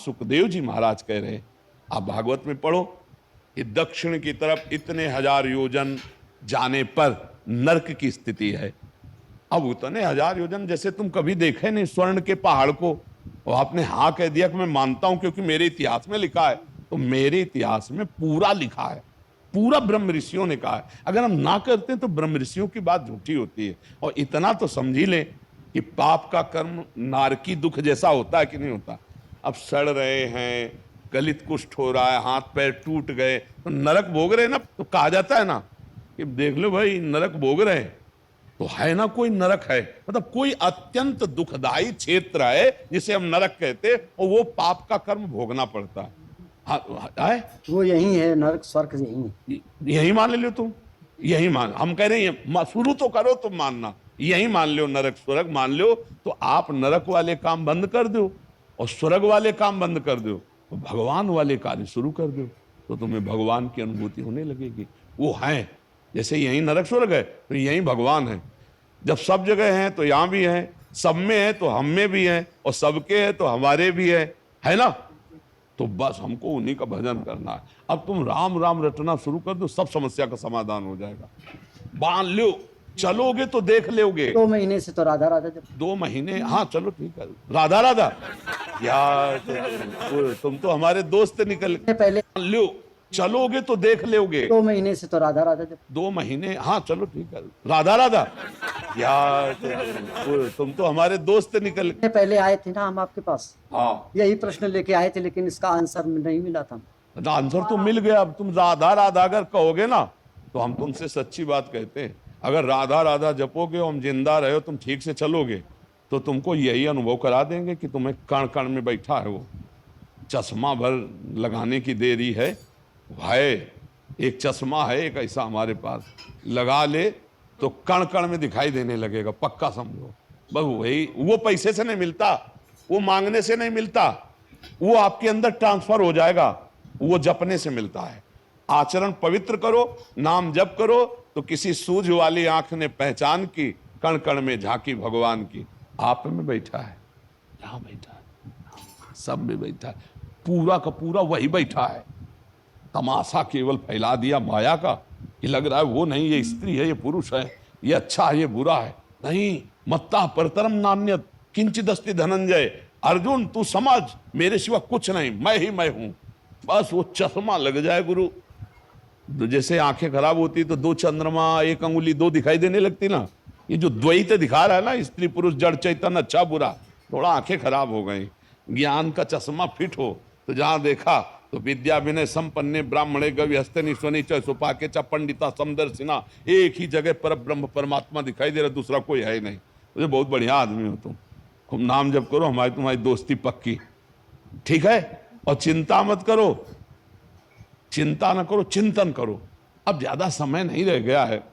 सुखदेव जी महाराज कह रहे, आप भागवत में पढ़ो कि दक्षिण की तरफ इतने 1000 योजन जाने पर नरक की स्थिति है। अब उतने 1000 योजन जैसे तुम कभी देखे नहीं स्वर्ण के पहाड़ को, और आपने हाँ कह दिया कि मैं मानता हूं क्योंकि मेरे इतिहास में लिखा है। तो मेरे इतिहास में पूरा लिखा है, पूरा ब्रह्म ऋषियों ने कहा है। अगर हम ना करते तो ब्रह्म ऋषियों की बात झूठी होती है। और इतना तो समझ ही लें कि पाप का कर्म नारकी दुख जैसा होता है कि नहीं होता। अब सड़ रहे हैं, गलित कुष्ठ हो रहा है, हाथ पैर टूट गए, तो नरक भोग रहे ना। तो कहा जाता है ना कि देख लो भाई नरक भोग रहे हैं, तो है ना कोई नरक है, मतलब कोई अत्यंत दुखदाई क्षेत्र है जिसे हम नरक कहते हैं, और वो पाप का कर्म भोगना पड़ता है। है वो यही है, नरक स्वर्ग यही है। यही मान ले लो तुम, यही मान, हम कह रहे हैं शुरू तो करो तुम मानना, यही मान लो नरक स्वर्ग मान लो, तो आप नरक वाले काम बंद कर दो और स्वर्ग वाले काम बंद कर दो, तो भगवान वाले कार्य शुरू कर दो, तो तुम्हें भगवान की अनुभूति होने लगेगी। वो है, जैसे यही नरक स्वर्ग है तो यही भगवान है। जब सब जगह है तो यहां भी है, सब में है तो हम में भी है, और सबके है तो हमारे भी है ना। तो बस हमको उन्हीं का भजन करना है। अब तुम राम राम रटना शुरू कर दो, सब समस्या का समाधान हो जाएगा। बांध लो, चलोगे तो देख लोगे। 2 महीने से तो राधा राधा जब 2 महीने, हाँ चलो ठीक है, राधा राधा यार तुम तो हमारे दोस्त निकल पहले लो, चलोगे तो देख लोगे। 2 महीने से तो राधा राधा जब 2 महीने, हाँ चलो ठीक है, राधा राधा यार तुम तो हमारे दोस्त निकल पहले आए थे ना हम आपके पास, हाँ यही प्रश्न लेके आए थे, लेकिन इसका आंसर नहीं मिला था। आंसर तो मिल गया। अब तुम राधा राधा अगर कहोगे ना तो हम तुमसे सच्ची बात कहते हैं, अगर राधा राधा जपोगे और हम जिंदा रहे, तुम ठीक से चलोगे, तो तुमको यही अनुभव करा देंगे कि तुम्हें कण कण में बैठा है वो। चश्मा भर लगाने की देरी है भाई, एक चश्मा है एक ऐसा हमारे पास, लगा ले तो कण कण में दिखाई देने लगेगा, पक्का समझो। बस वही, वो पैसे से नहीं मिलता, वो मांगने से नहीं मिलता, वो आपके अंदर ट्रांसफर हो जाएगा, वो जपने से मिलता है। आचरण पवित्र करो, नाम जप करो, तो किसी सूझ वाली आंख ने पहचान की, कण कण में झांकी भगवान की। आप में बैठा है, यहां बैठा है, सब में बैठा है, पूरा का पूरा वही बैठा है। तमाशा केवल फैला दिया माया का कि लग रहा है वो नहीं, ये स्त्री है, ये पुरुष है, ये अच्छा है, ये बुरा है। नहीं, मत्ता परतरम नान्यत किंचिदस्ति धनंजय। अर्जुन तू समझ, मेरे सिवा कुछ नहीं, मैं ही मैं हूं। बस वो चश्मा लग जाए गुरु, जैसे आंखें खराब होती तो 2 चंद्रमा 1 अंगुली 2 दिखाई देने लगती ना, ये जो द्वैत दिखा रहा है ना, स्त्री पुरुष जड़ चैतन्य अच्छा बुरा, थोड़ा आंखें खराब हो गई। ज्ञान का चश्मा फिट हो तो जहां देखा तो विद्या विनय संपन्ने ब्राह्मणे गवि हस्ते निश्वनी च सुपाके च पंडिता समदर्शिना, एक ही जगह पर ब्रह्म परमात्मा दिखाई दे रहा, दूसरा कोई है नहीं। मुझे बहुत बढ़िया आदमी हो तुम, खूब नाम जप करो, हमारी तुम्हारी दोस्ती पक्की, ठीक है। और चिंता मत करो, चिंता न करो, चिंतन करो। अब ज्यादा समय नहीं रह गया है,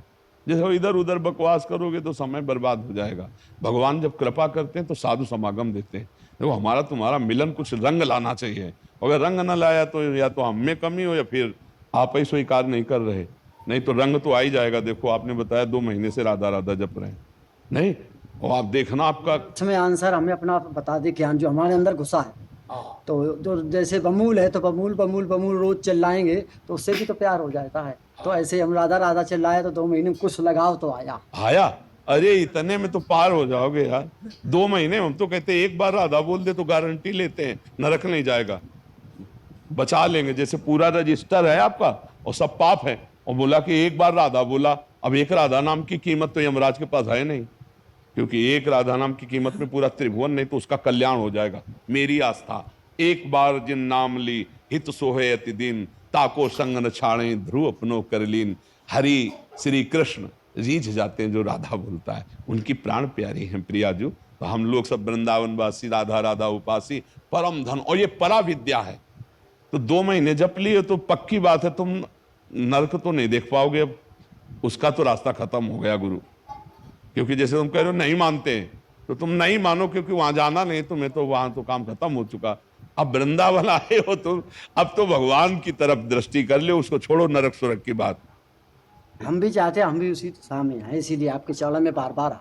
जैसे इधर उधर बकवास करोगे तो समय बर्बाद हो जाएगा। भगवान जब कृपा करते हैं तो साधु समागम देते हैं। देखो हमारा तुम्हारा मिलन कुछ रंग लाना चाहिए, अगर रंग न लाया तो या तो हम में कमी हो या फिर आप ही स्वीकार नहीं कर रहे, नहीं तो रंग तो आ ही जाएगा। देखो आपने बताया 2 महीने से राधा राधा जप रहे हैं, नहीं, और आप देखना आपका इसमें आंसर हमें अपना बता दे, ज्ञान जो हमारे अंदर घुसा है। तो जो जैसे बमूल है तो बमूल बमूल बमूल रोज चिल्लाएंगे तो उससे भी तो प्यार हो जाता है। तो ऐसे हम राधा राधा चिल्लाए तो 2 महीने में कुछ लगाव तो आया। अरे इतने में तो पार हो जाओगे यार। 2 महीने, हम तो कहते हैं एक बार राधा बोल दे तो गारंटी लेते हैं नरक नहीं जाएगा, बचा लेंगे। जैसे पूरा रजिस्टर है आपका और सब पाप है, और बोला कि एक बार राधा बोला, अब एक राधा नाम की कीमत तो यमराज के पास है नहीं, क्योंकि एक राधा नाम की कीमत में पूरा त्रिभुवन, नहीं तो उसका कल्याण हो जाएगा। मेरी आस्था, एक बार जिन नाम ली हित सोहे अति दिन, ताको संग न छाड़े ध्रुव अपनो करलीन। हरि श्री कृष्ण रीझ जाते हैं जो राधा बोलता है, उनकी प्राण प्यारी हैं प्रियाजू। तो हम लोग सब वृंदावन वासी, राधा राधा उपासी, परम धन, और ये परा विद्या है। तो 2 महीने जप लिए तो पक्की बात है तुम नरक तो नहीं देख पाओगे, अब उसका तो रास्ता खत्म हो गया गुरु। क्योंकि जैसे तुम कह रहे हो नहीं मानते, तो तुम नहीं मानो, क्योंकि वहां जाना नहीं तुम्हें, तो वहां तो काम खत्म हो चुका। अब वृंदावन आए हो तुम, अब तो भगवान की तरफ दृष्टि कर ले, उसको छोड़ो नरक सुरक की बात। हम भी चाहते हैं, हम भी उसी सामने हैं, इसीलिए आपके चरण में बार बार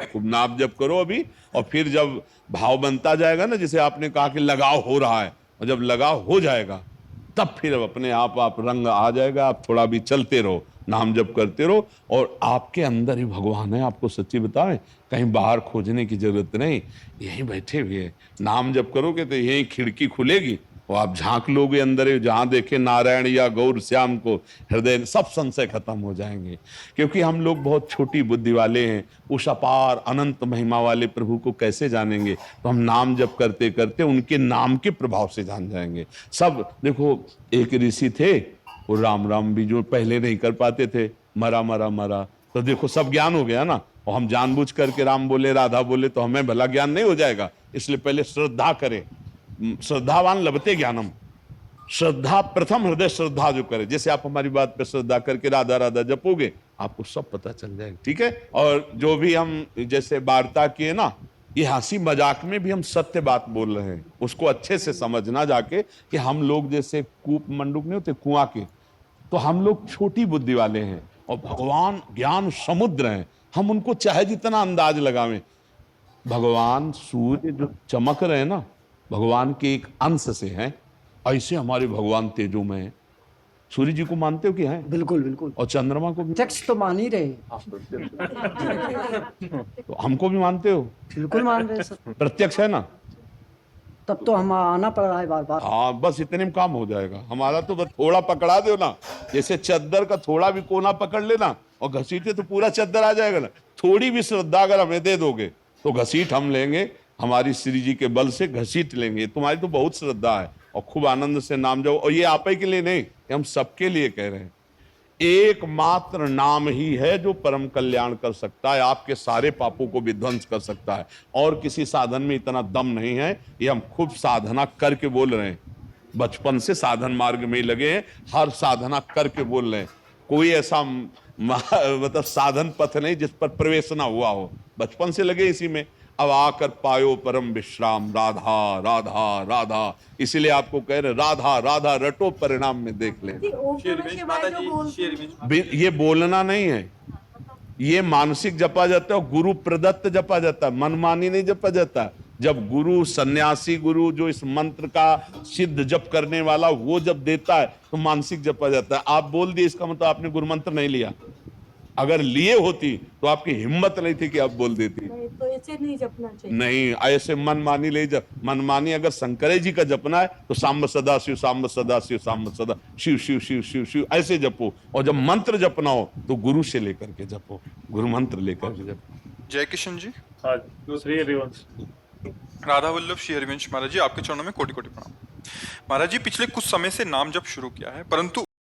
खूब नाम जप करो अभी, और फिर जब भाव बनता जाएगा ना, जैसे आपने कहा कि लगाव हो रहा है, और जब लगाव हो जाएगा तब फिर अपने आप रंग आ जाएगा। आप थोड़ा भी चलते रहो, नाम जप करते रहो, और आपके अंदर ही भगवान है। आपको सच्ची बताएं, कहीं बाहर खोजने की जरूरत नहीं, यहीं बैठे हुए हैं। नाम जप करोगे तो यहीं खिड़की खुलेगी और आप झांक लोगे अंदर ही, जहां देखे नारायण या गौर श्याम को हृदय, सब संशय खत्म हो जाएंगे। क्योंकि हम लोग बहुत छोटी बुद्धि वाले हैं, उस अपार अनंत महिमा वाले प्रभु को कैसे जानेंगे? तो हम नाम जप करते करते उनके नाम के प्रभाव से जान जाएंगे सब। देखो, एक ऋषि थे, वो राम राम भी जो पहले नहीं कर पाते थे, मरा मरा मरा, तो देखो सब ज्ञान हो गया ना। और हम जानबूझ करके राम बोले राधा बोले तो हमें भला ज्ञान नहीं हो जाएगा? इसलिए पहले श्रद्धा करें। श्रद्धावान लभते ज्ञानम। श्रद्धा प्रथम, हृदय श्रद्धा जो करे, जैसे आप हमारी बात पे श्रद्धा करके राधा राधा जपोगे, आपको सब पता चल जाएगा। ठीक है? और जो भी हम जैसे वार्ता किए ना, ये हंसी मजाक में भी हम सत्य बात बोल रहे हैं, उसको अच्छे से समझना जाके कि हम लोग जैसे कूप मंडूक नहीं होते कुआं के, तो हम लोग छोटी बुद्धि वाले हैं और भगवान ज्ञान समुद्र हैं। हम उनको चाहे जितना अंदाज लगावें, भगवान सूर्य जो चमक रहे हैं ना, भगवान के एक अंश से हैं। ऐसे हमारे भगवान तेजोमय हैं। सूर्य जी को मानते हो कि हैं? बिल्कुल बिल्कुल। और चंद्रमा को भी? प्रत्यक्ष तो मान ही रहे। तो हमको भी मानते हो? बिल्कुल मान रहे सर। प्रत्यक्ष है ना? तब तो हम आना पड़ रहा है बार बार। हाँ, बस इतने में काम हो जाएगा हमारा। तो बस थोड़ा पकड़ा दो ना, जैसे चद्दर का थोड़ा भी कोना पकड़ लेना और घसीटे तो पूरा चद्दर आ जाएगा ना। थोड़ी भी श्रद्धा अगर हमें दे दोगे तो घसीट हम लेंगे, हमारी श्री जी के बल से घसीट लेंगे। तुम्हारी तो बहुत श्रद्धा है और खूब आनंद से नाम जाओ। और ये आप ही के लिए नहीं, ये हम सबके लिए कह रहे हैं। एकमात्र नाम ही है जो परम कल्याण कर सकता है, आपके सारे पापों को विध्वंस कर सकता है। और किसी साधन में इतना दम नहीं है। ये हम खूब साधना करके बोल रहे हैं, बचपन से साधन मार्ग में ही लगे हैं, हर साधना करके बोल रहे हैं। कोई ऐसा मतलब साधन पथ नहीं जिस पर प्रवेश ना हुआ हो, बचपन से लगे इसी में। अब आकर पायो परम विश्राम, राधा राधा राधा। इसीलिए आपको कह रहे राधा राधा रटो, परिणाम में देख ले। ये बोलना नहीं है, ये मानसिक जपा जाता है, गुरु प्रदत्त जपा जाता है, मनमानी नहीं जपा जाता। जब गुरु, सन्यासी गुरु जो इस मंत्र का सिद्ध जप करने वाला, वो जब देता है तो मानसिक जपा जाता है। आप बोल दिए, इसका मतलब आपने गुरु मंत्र नहीं लिया। अगर लिए होती तो आपकी हिम्मत नहीं थी कि आप बोल देती। नहीं, तो ऐसे नहीं जपना चाहिए। नहीं, ऐसे मनमानी ले जप। मनमानी अगर शंकरे जी का जपना है तो सांब सदा शिव, सांब सदा शिव, सांब सदा शिव, शिव शिव शिव शिव ऐसे जपो। और जब मंत्र जपना हो तो गुरु से लेकर के जपो, गुरु मंत्र लेकर के जपो। जय किशन जी। हाँ, श्री हरिवंश। राधा वल्लभ श्री हरिवंश महाराज जी, आपके चरणों में कोटि कोटि प्रणाम। महाराज जी, पिछले कुछ समय से नाम जप शुरू किया है, परंतु